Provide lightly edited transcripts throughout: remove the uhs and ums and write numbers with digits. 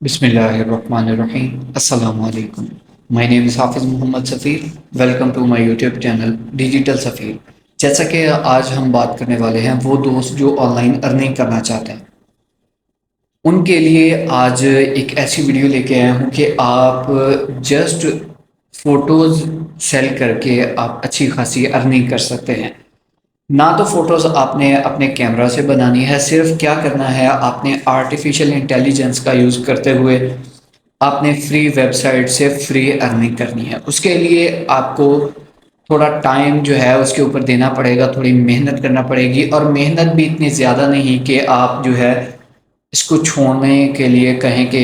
बिस्मिल्लाहिर्रहमानिर्रहीम। अस्सलामु अलैकुम। My name is Hafiz Mohammad Safeer. Welcome to my YouTube channel digital Safeer. जैसा कि आज हम बात करने वाले हैं, वो दोस्त जो ऑनलाइन अर्निंग करना चाहते हैं उनके लिए आज एक ऐसी वीडियो लेके आया हूँ कि आप जस्ट फ़ोटोज़ सेल करके आप अच्छी खासी अर्निंग कर सकते हैं। ना तो फ़ोटोज़ आपने अपने कैमरा से बनानी है, सिर्फ क्या करना है, आपने आर्टिफिशियल इंटेलिजेंस का यूज़ करते हुए आपने फ्री वेबसाइट से फ्री अर्निंग करनी है। उसके लिए आपको थोड़ा टाइम जो है उसके ऊपर देना पड़ेगा, थोड़ी मेहनत करना पड़ेगी, और मेहनत भी इतनी ज़्यादा नहीं कि आप जो है इसको छोड़ने के लिए कहें कि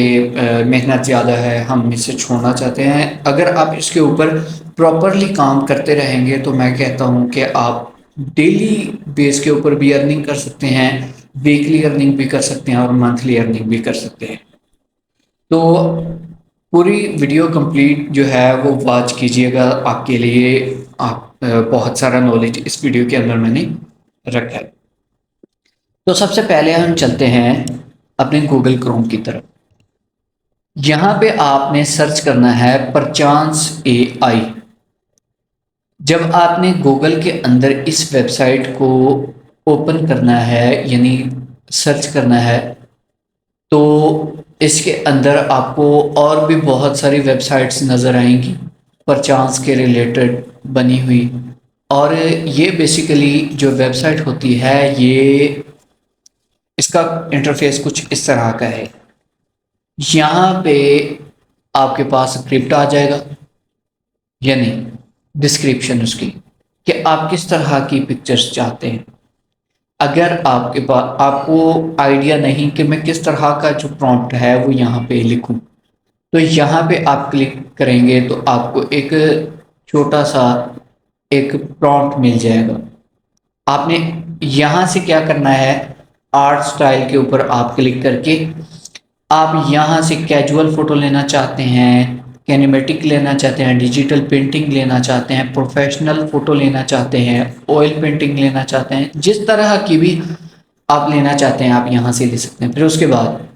मेहनत ज़्यादा है, हम इसे छोड़ना चाहते हैं। अगर आप इसके ऊपर प्रॉपरली काम करते रहेंगे तो मैं कहता हूँ कि आप डेली बेस के ऊपर भी अर्निंग कर सकते हैं, वीकली अर्निंग भी कर सकते हैं और मंथली अर्निंग भी कर सकते हैं। तो पूरी वीडियो कंप्लीट जो है वो वॉच कीजिएगा, आपके लिए आप बहुत सारा नॉलेज इस वीडियो के अंदर मैंने रखा है। तो सबसे पहले हम चलते हैं अपने गूगल क्रोम की तरफ। यहाँ पे आपने सर्च करना है परचांस एआई। जब आपने गूगल के अंदर इस वेबसाइट को ओपन करना है, यानी सर्च करना है, तो इसके अंदर आपको और भी बहुत सारी वेबसाइट्स नज़र आएंगी परचांस के रिलेटेड बनी हुई। और ये बेसिकली जो वेबसाइट होती है, ये इसका इंटरफेस कुछ इस तरह का है। यहाँ पे आपके पास स्क्रिप्ट आ जाएगा, यानी डिस्क्रिप्शन उसकी, कि आप किस तरह की पिक्चर्स चाहते हैं। अगर आपके पास आपको आइडिया नहीं कि मैं किस तरह का जो प्रॉम्प्ट है वो यहाँ पे लिखूं, तो यहाँ पे आप क्लिक करेंगे तो आपको एक छोटा सा एक प्रॉम्प्ट मिल जाएगा। आपने यहाँ से क्या करना है, आर्ट स्टाइल के ऊपर आप क्लिक करके आप यहाँ से कैजुअल फ़ोटो लेना चाहते हैं, कैनेमेटिक लेना चाहते हैं, डिजिटल पेंटिंग लेना चाहते हैं, प्रोफेशनल फ़ोटो लेना चाहते हैं, ऑयल पेंटिंग लेना चाहते हैं, जिस तरह की भी आप लेना चाहते हैं आप यहाँ से ले सकते हैं। फिर उसके बाद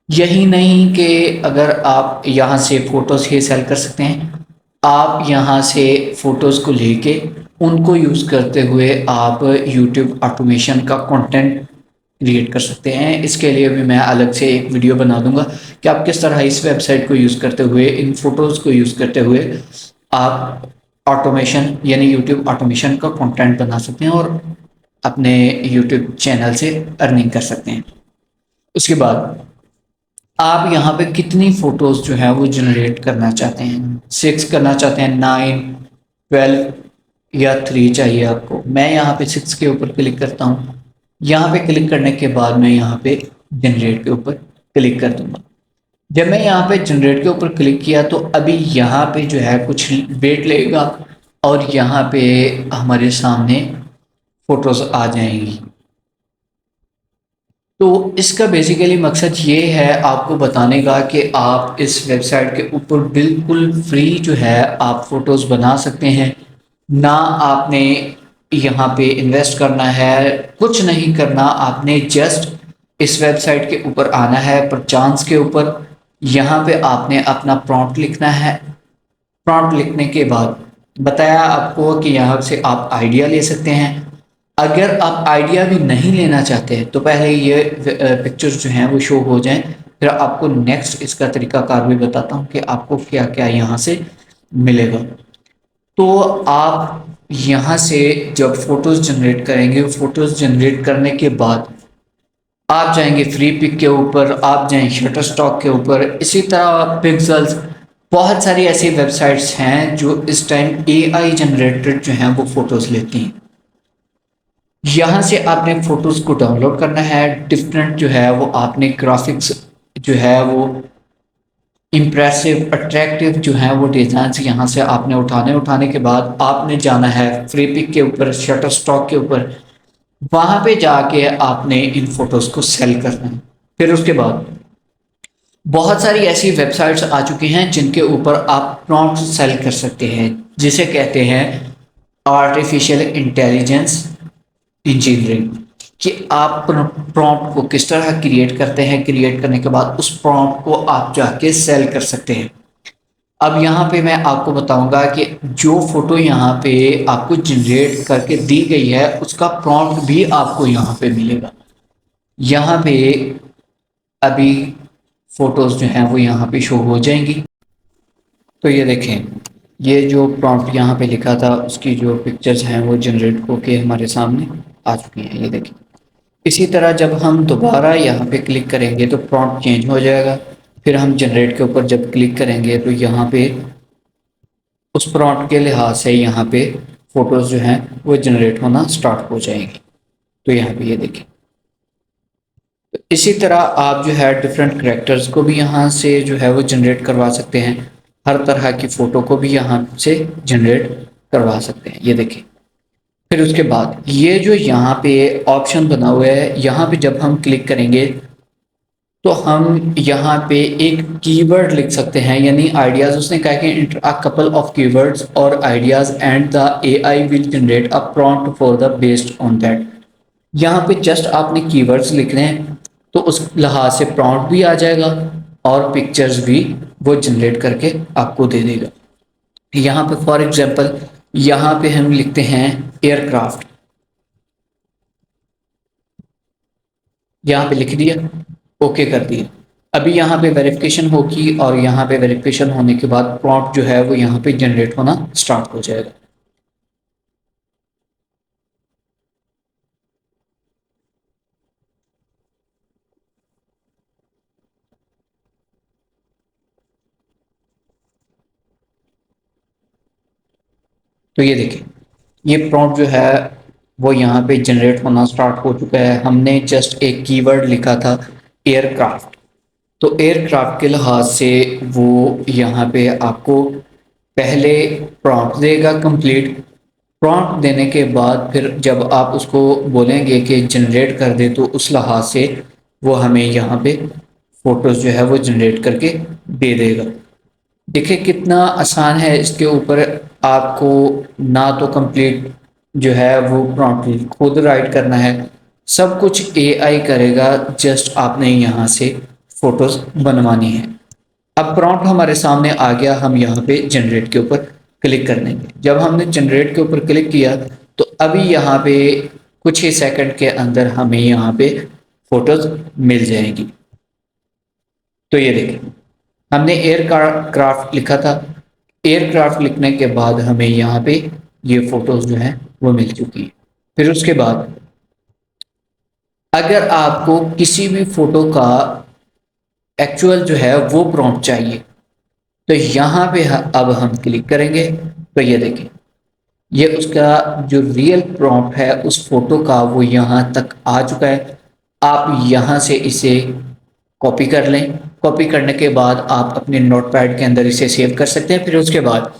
यही नहीं कि अगर आप यहाँ से फ़ोटोज़ ही सेल कर सकते हैं, आप यहाँ से फ़ोटोज़ को लेके उनको यूज़ करते हुए आप यूट्यूब ऑटोमेशन का कंटेंट क्रिएट कर सकते हैं। इसके लिए भी मैं अलग से एक वीडियो बना दूंगा कि आप किस तरह इस वेबसाइट को यूज़ करते हुए, इन फ़ोटोज़ को यूज़ करते हुए आप ऑटोमेशन यानी यूट्यूब ऑटोमेशन का कंटेंट बना सकते हैं और अपने यूट्यूब चैनल से अर्निंग कर सकते हैं। उसके बाद आप यहाँ पे कितनी फ़ोटोज़ जो है वो जनरेट करना चाहते हैं, 6 करना चाहते हैं, 9, 12 या 3 चाहिए आपको। मैं यहाँ पे 6 के ऊपर क्लिक करता हूँ। यहाँ पे क्लिक करने के बाद मैं यहाँ पे जनरेट के ऊपर क्लिक कर दूंगा। जब मैं यहाँ पे जनरेट के ऊपर क्लिक किया तो अभी यहाँ पे जो है कुछ वेट लगेगा और यहाँ पे हमारे सामने फ़ोटोज़ आ जाएंगी। तो इसका बेसिकली मकसद ये है आपको बताने का कि आप इस वेबसाइट के ऊपर बिल्कुल फ्री जो है आप फ़ोटोज़ बना सकते हैं। ना आपने यहाँ पे इन्वेस्ट करना है, कुछ नहीं करना, आपने जस्ट इस वेबसाइट के ऊपर आना है परचांस के ऊपर। यहाँ पे आपने अपना प्रॉम्प्ट लिखना है। प्रॉम्प्ट लिखने के बाद बताया आपको कि यहाँ से आप आइडिया ले सकते हैं। अगर आप आइडिया भी नहीं लेना चाहते हैं तो पहले ये पिक्चर्स जो हैं वो शो हो जाएं, फिर आपको नेक्स्ट इसका तरीकाकार भी बताता हूँ कि आपको क्या क्या यहाँ से मिलेगा। तो आप यहाँ से जब फ़ोटोज़ जनरेट करेंगे, फ़ोटोज़ जनरेट करने के बाद आप जाएंगे फ्री पिक के ऊपर, आप जाएं शटर स्टॉक के ऊपर, इसी तरह पिक्सल्स, बहुत सारी ऐसी वेबसाइट्स हैं जो इस टाइम एआई जनरेटेड जो हैं वो फ़ोटोज़ लेती हैं। यहाँ से आपने फ़ोटोज़ को डाउनलोड करना है। डिफरेंट जो है वो आपने ग्राफिक्स जो है वो इम्प्रेसिव अट्रैक्टिव जो है वो डिज़ाइन यहाँ से आपने उठाने के बाद आपने जाना है फ्री पिक के ऊपर, शटर स्टॉक के ऊपर। वहाँ पे जाके आपने इन फ़ोटोज़ को सेल करना है। फिर उसके बाद बहुत सारी ऐसी वेबसाइट्स आ चुकी हैं जिनके ऊपर आप प्रॉम्प्ट सेल कर सकते हैं, जिसे कहते हैं आर्टिफिशियल इंटेलिजेंस इंजीनियरिंग। कि आप प्रॉम्प्ट को किस तरह क्रिएट करते हैं। क्रिएट करने के बाद उस प्रॉम्प्ट को आप जाके सेल कर सकते हैं। अब यहाँ पे मैं आपको बताऊंगा कि जो फोटो यहाँ पे आपको जनरेट करके दी गई है उसका प्रॉम्प्ट भी आपको यहाँ पे मिलेगा। यहाँ पे अभी फोटोज जो हैं वो यहाँ पे शो हो जाएंगी। तो ये देखें, ये जो प्रॉम्प्ट यहाँ पे लिखा था उसकी जो पिक्चर्स हैं वो जनरेट होके हमारे सामने आ चुकी हैं, ये देखें। इसी तरह जब हम दोबारा यहाँ पे क्लिक करेंगे तो प्रॉम्प्ट चेंज हो जाएगा। फिर हम जनरेट के ऊपर जब क्लिक करेंगे तो यहाँ पे उस प्रॉम्प्ट के लिहाज से यहाँ पे फोटोज़ जो हैं वो जनरेट होना स्टार्ट हो जाएंगी। तो यहाँ पे ये देखें। तो इसी तरह आप जो है डिफरेंट करेक्टर्स को भी यहाँ से जो है वो जनरेट करवा सकते हैं। हर तरह की फ़ोटो को भी यहाँ से जनरेट करवा सकते हैं, ये देखें। फिर उसके बाद ये जो यहाँ पे ऑप्शन बना हुआ है, यहाँ पे जब हम क्लिक करेंगे तो हम यहाँ पे एक कीवर्ड लिख सकते हैं, यानी आइडियाज़। उसने कहा कि enter a couple of keywords और ideas and the AI will generate a prompt for the based on that. यहाँ पे जस्ट आपने कीवर्ड्स लिखने हैं तो उस लिहाज से प्रॉम्प्ट भी आ जाएगा और पिक्चर्स भी वो जनरेट करके आपको दे देगा। यहाँ पे फॉर एग्जांपल यहाँ पे हम लिखते हैं एयरक्राफ्ट, यहाँ पे लिख दिया, ओके कर दिया। अभी यहाँ पे वेरिफिकेशन होगी और यहाँ पे वेरिफिकेशन होने के बाद प्रॉम्प्ट जो है वो यहाँ पे जनरेट होना स्टार्ट हो जाएगा। तो ये देखिए, ये प्रॉम्प्ट जो है वो यहाँ पे जनरेट होना स्टार्ट हो चुका है। हमने जस्ट एक कीवर्ड लिखा था एयरक्राफ्ट, तो एयरक्राफ्ट के लिहाज से वो यहाँ पे आपको पहले प्रॉम्प्ट देगा कंप्लीट। प्रॉम्प्ट देने के बाद फिर जब आप उसको बोलेंगे कि जनरेट कर दे तो उस लिहाज से वो हमें यहाँ पे फोटोज़ जो है वो जनरेट करके दे देगा। देखिए कितना आसान है इसके ऊपर। आपको ना तो कंप्लीट जो है वो प्रॉम्प्ट खुद राइट करना है, सब कुछ एआई करेगा। जस्ट आपने यहाँ से फोटोज़ बनवानी है। अब प्रॉम्प्ट हमारे सामने आ गया, हम यहाँ पे जनरेट के ऊपर क्लिक कर देंगे। जब हमने जनरेट के ऊपर क्लिक किया तो अभी यहाँ पे कुछ ही सेकंड के अंदर हमें यहाँ पे फोटोज मिल जाएंगी। तो ये देखिए, हमने एयरक्राफ्ट लिखा था। एयरक्राफ्ट लिखने के बाद हमें यहाँ पे ये फोटोज जो है वो मिल चुकी है। फिर उसके बाद अगर आपको किसी भी फोटो का एक्चुअल जो है वो प्रॉम्प्ट चाहिए तो यहाँ पे अब हम क्लिक करेंगे तो ये देखें, ये उसका जो रियल प्रॉम्प्ट है उस फोटो का वो यहाँ तक आ चुका है। आप यहाँ से इसे कॉपी कर लें। कॉपी करने के बाद आप अपने नोटपैड के अंदर इसे सेव कर सकते हैं। फिर उसके बाद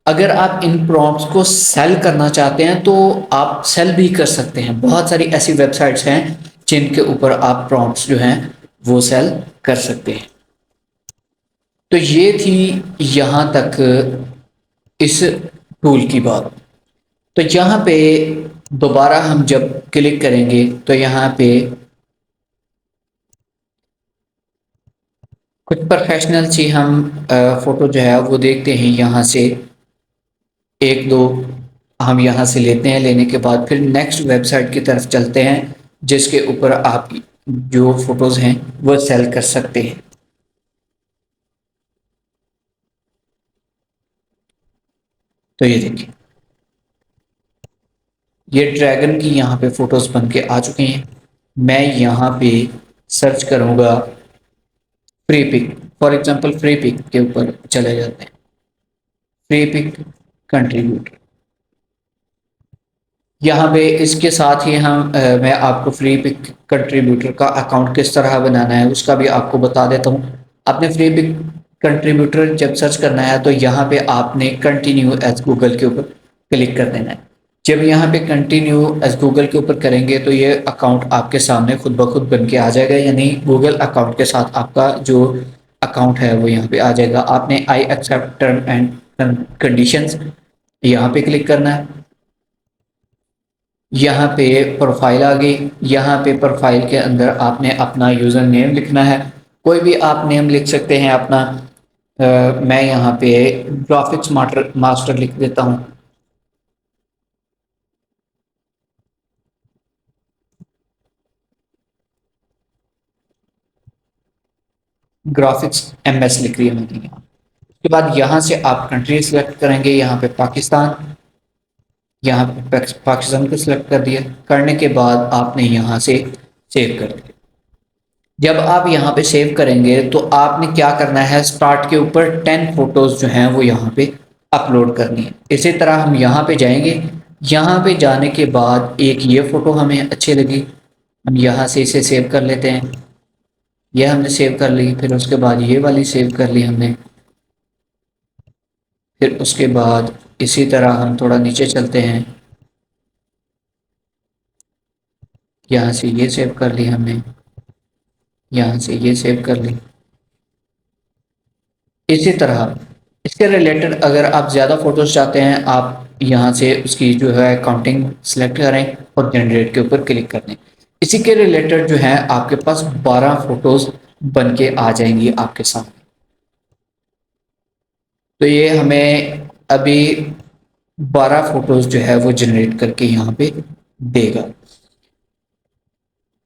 अगर आप इन प्रॉम्प्ट्स को सेल करना चाहते हैं तो आप सेल भी कर सकते हैं। बहुत सारी ऐसी वेबसाइट्स हैं जिनके ऊपर आप प्रॉम्प्ट्स जो हैं वो सेल कर सकते हैं। तो ये थी यहाँ तक इस टूल की बात। तो यहाँ पे दोबारा हम जब क्लिक करेंगे तो यहाँ पे कुछ प्रोफेशनल सी हम फोटो जो है वो देखते हैं। यहाँ से एक दो हम यहाँ से लेते हैं। लेने के बाद फिर नेक्स्ट वेबसाइट की तरफ चलते हैं जिसके ऊपर आप जो फोटोज़ हैं वो सेल कर सकते हैं। तो ये देखिए, ये ड्रैगन की यहाँ पे फोटोज़ बन के आ चुके हैं। मैं यहाँ पे सर्च करूँगा Freepik, for example Freepik के ऊपर चले जाते हैं। फ्री पिक कंट्रीब्यूटर, यहाँ पे इसके साथ ही मैं आपको फ्री पिक कंट्रीब्यूटर का अकाउंट किस तरह बनाना है उसका भी आपको बता देता हूँ। आपने फ्री पिक कंट्रीब्यूटर जब सर्च करना है तो यहाँ पे आपने कंटिन्यू एज गूगल के ऊपर क्लिक कर देना है। जब यहाँ पे कंटिन्यू एज गूगल के ऊपर करेंगे तो ये अकाउंट आपके सामने खुद ब खुद बन के आ जाएगा, यानी गूगल अकाउंट के साथ आपका जो अकाउंट है वो यहाँ पे आ जाएगा। आपने I accept term and conditions यहाँ पे क्लिक करना है। यहाँ पे प्रोफाइल आ गई। यहाँ पे प्रोफाइल के अंदर आपने अपना यूज़र नेम लिखना है, कोई भी आप नेम लिख सकते हैं अपना। मैं यहाँ पे ग्राफिक्स मास्टर मास्टर लिख देता हूँ। ग्राफिक्स एमएस लिख लिया मैंने यहाँ। उसके बाद यहाँ से आप कंट्री सिलेक्ट करेंगे, यहाँ पे पाकिस्तान, यहाँ पे पाकिस्तान को सिलेक्ट कर दिया। करने के बाद आपने यहाँ से सेव कर दिया। जब आप यहाँ पे सेव करेंगे तो आपने क्या करना है, स्टार्ट के ऊपर 10 फोटोज जो हैं वो यहाँ पे अपलोड करनी है। इसी तरह हम यहाँ पे जाएंगे। यहाँ पे जाने के बाद एक ये फोटो हमें अच्छी लगी, हम यहाँ से इसे सेव कर लेते हैं। ये हमने सेव कर ली। फिर उसके बाद ये वाली सेव कर ली हमने। फिर उसके बाद इसी तरह हम थोड़ा नीचे चलते हैं, यहाँ से ये सेव कर ली हमने, यहाँ से ये सेव कर ली। इसी तरह इसके रिलेटेड अगर आप ज़्यादा फोटोज चाहते हैं, आप यहाँ से उसकी जो है काउंटिंग सेलेक्ट करें और जनरेट के ऊपर क्लिक कर दें। इसी के रिलेटेड जो है आपके पास 12 फोटोज बन के आ जाएंगी आपके सामने। तो ये हमें अभी 12 फोटोज जो है वो जनरेट करके यहाँ पे देगा।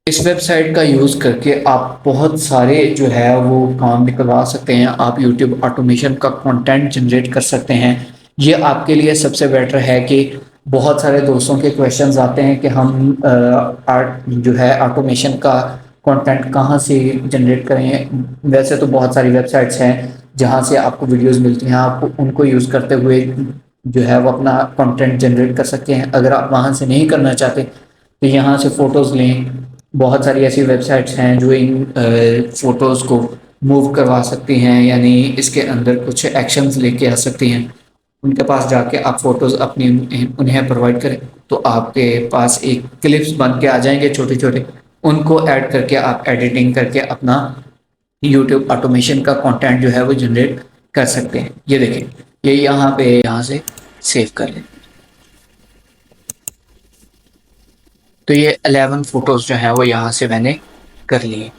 इस वेबसाइट का यूज़ करके आप बहुत सारे जो है वो काम निकलवा सकते हैं। आप यूट्यूब ऑटोमेशन का कंटेंट जनरेट कर सकते हैं। ये आपके लिए सबसे बेटर है कि बहुत सारे दोस्तों के क्वेश्चंस आते हैं कि हम जो है ऑटोमेशन का कंटेंट कहाँ से जनरेट करें। वैसे तो बहुत सारी वेबसाइट्स हैं जहाँ से आपको वीडियोस मिलती हैं, आप उनको यूज़ करते हुए जो है वो अपना कंटेंट जनरेट कर सकते हैं। अगर आप वहाँ से नहीं करना चाहते तो यहाँ से फ़ोटोज़ लें। बहुत सारी ऐसी वेबसाइट्स हैं जो इन फ़ोटोज़ को मूव करवा सकती हैं, यानी इसके अंदर कुछ एक्शंस लेके आ सकती हैं। उनके पास जाके आप फ़ोटोज़ अपनी उन्हें प्रोवाइड करें तो आपके पास एक क्लिप्स बन के आ जाएंगे छोटे छोटे। उनको ऐड करके आप एडिटिंग करके अपना यूट्यूब ऑटोमेशन का कंटेंट जो है वो जनरेट कर सकते हैं। ये देखिए, ये यहाँ पे यहाँ से सेव कर लें। तो ये 11 फोटोज जो हैं वो यहाँ से मैंने कर लिए।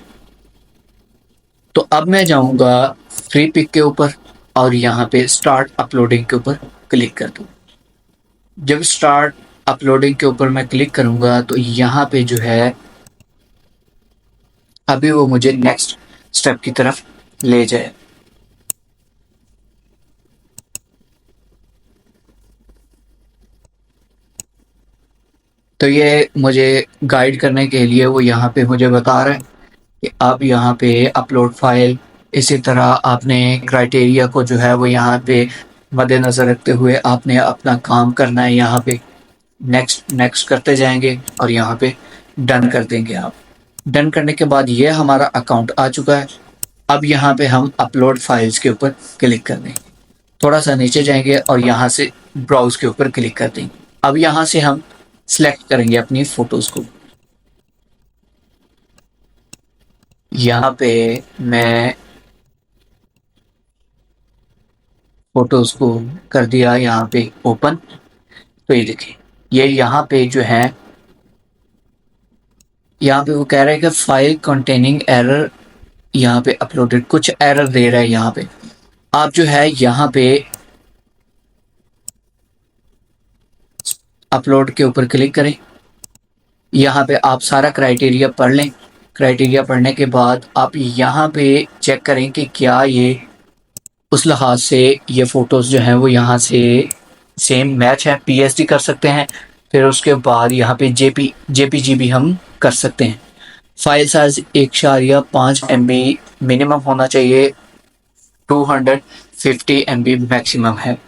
तो अब मैं जाऊँगा फ्री पिक के ऊपर और यहाँ पे स्टार्ट अपलोडिंग के ऊपर क्लिक कर दूँ। जब स्टार्ट अपलोडिंग के ऊपर मैं क्लिक करूँगा तो यहाँ पे जो है अभी वो मुझे नेक्स्ट स्टेप की तरफ ले जाए। तो ये मुझे गाइड करने के लिए वो यहाँ पे मुझे बता रहा है कि आप यहाँ पे अपलोड फाइल, इसी तरह आपने क्राइटेरिया को जो है वो यहाँ पे मद्देनज़र रखते हुए आपने अपना काम करना है। यहाँ पे नेक्स्ट नेक्स्ट करते जाएंगे और यहाँ पे डन कर देंगे। आप डन करने के बाद ये हमारा अकाउंट आ चुका है। अब यहाँ पे हम अपलोड फाइल्स के ऊपर क्लिक कर देंगे। थोड़ा सा नीचे जाएंगे और यहाँ से ब्राउज के ऊपर क्लिक कर देंगे। अब यहाँ से हम सिलेक्ट करेंगे अपनी फ़ोटोज़ को। यहाँ पे मैं फ़ोटोज़ को कर दिया यहाँ पे ओपन। तो ये देखिए, ये यहाँ पे जो है यहाँ पे वो कह रहा है कि फाइल कंटेनिंग एरर यहाँ पे अपलोडेड, कुछ एरर दे रहा है। यहाँ पे आप जो है यहाँ पे अपलोड के ऊपर क्लिक करें। यहाँ पे आप सारा क्राइटेरिया पढ़ लें। क्राइटेरिया पढ़ने के बाद आप यहाँ पे चेक करें कि क्या ये उस लिहाज से ये फ़ोटोज़ जो हैं वो यहाँ से सेम मैच है। पीएसडी कर सकते हैं। फिर उसके बाद यहाँ पे जेपीजी भी हम कर सकते हैं। फाइल साइज 1.5 MB मिनिमम होना चाहिए, 250 MB मैक्सिमम है।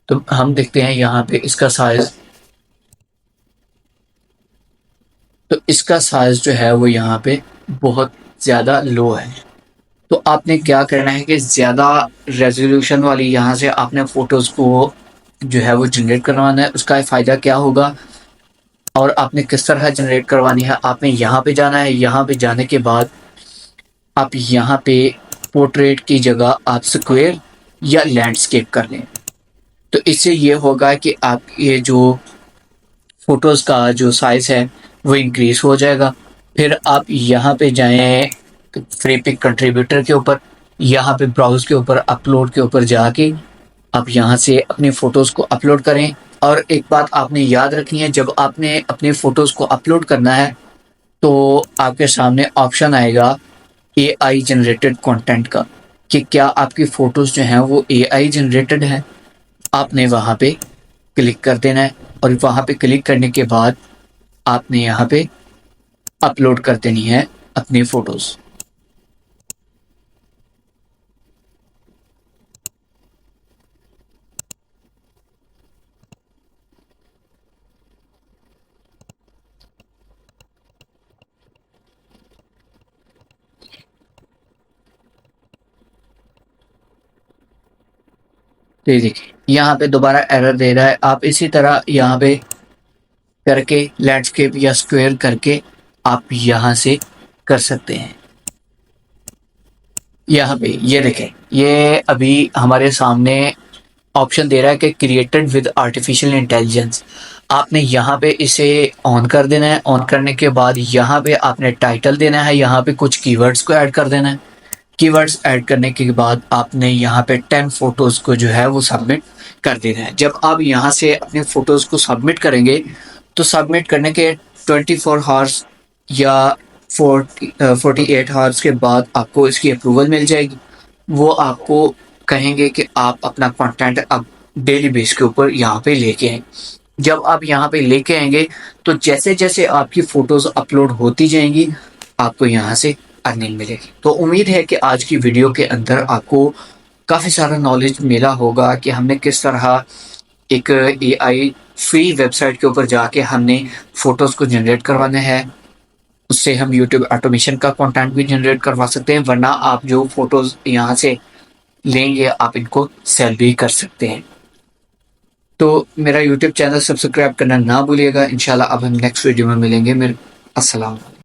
तो हम देखते हैं यहाँ पे इसका साइज। तो इसका साइज जो है वो यहाँ पे बहुत ज़्यादा लो है। तो आपने क्या करना है कि ज़्यादा रेजोल्यूशन वाली यहाँ से आपने फ़ोटोज़ को जो है वो जनरेट करवाना है। उसका फ़ायदा क्या होगा और आपने किस तरह जनरेट करवानी है, आपने यहाँ पे जाना है। यहाँ पे जाने के बाद आप यहाँ पे पोर्ट्रेट की जगह आप स्क्वायर या लैंडस्केप कर लें। तो इससे ये होगा कि आप ये जो फ़ोटोज़ का जो साइज़ है वो इंक्रीज़ हो जाएगा। फिर आप यहाँ पे जाएँ फ्री पिक कंट्रीब्यूटर के ऊपर, यहाँ पे ब्राउज़ के ऊपर अपलोड के ऊपर जाके आप यहाँ से अपनी फ़ोटोज़ को अपलोड करें। और एक बात आपने याद रखनी है, जब आपने अपनी फ़ोटोज़ को अपलोड करना है तो आपके सामने ऑप्शन आएगा एआई जनरेटेड कंटेंट का, कि क्या आपकी फ़ोटोज़ जो हैं वो एआई जनरेटेड हैं। आपने वहाँ पे क्लिक कर देना है और वहाँ पे क्लिक करने के बाद आपने यहाँ पे अपलोड कर देनी है अपनी फ़ोटोज़। तो ये देखिए यहाँ पे दोबारा एरर दे रहा है। आप इसी तरह यहाँ पे करके लैंडस्केप या स्क्वायर करके आप यहाँ से कर सकते हैं। यहाँ पे ये देखें, ये अभी हमारे सामने ऑप्शन दे रहा है कि क्रिएटेड विद आर्टिफिशियल इंटेलिजेंस। आपने यहाँ पे इसे ऑन कर देना है। ऑन करने के बाद यहाँ पे आपने टाइटल देना है, यहाँ पे कुछ कीवर्ड्स को ऐड कर देना है। कीवर्ड्स ऐड करने के बाद आपने यहाँ पे 10 फोटोज़ को जो है वो सबमिट कर देना है। जब आप यहाँ से अपने फ़ोटोज़ को सबमिट करेंगे तो सबमिट करने के 24 हावर्स या 48 हावर्स के बाद आपको इसकी अप्रूवल मिल जाएगी। वो आपको कहेंगे कि आप अपना कंटेंट अब डेली बेस के ऊपर यहाँ पे लेके आएं। जब आप यहाँ पे लेके आएंगे तो जैसे जैसे आपकी फ़ोटोज़ अपलोड होती जाएंगी आपको यहाँ से अर्निंग मिलेगी। तो उम्मीद है कि आज की वीडियो के अंदर आपको काफ़ी सारा नॉलेज मिला होगा कि हमने किस तरह एक एआई फ्री वेबसाइट के ऊपर जाके हमने फ़ोटोज़ को जनरेट करवाना है। उससे हम यूट्यूब ऑटोमेशन का कंटेंट भी जनरेट करवा सकते हैं, वरना आप जो फ़ोटोज़ यहाँ से लेंगे आप इनको सेल भी कर सकते हैं। तो मेरा यूट्यूब चैनल सब्सक्राइब करना ना भूलिएगा। इंशाल्लाह अब हम नेक्स्ट वीडियो में मिलेंगे। मेरे अस्सलाम वालेकुम।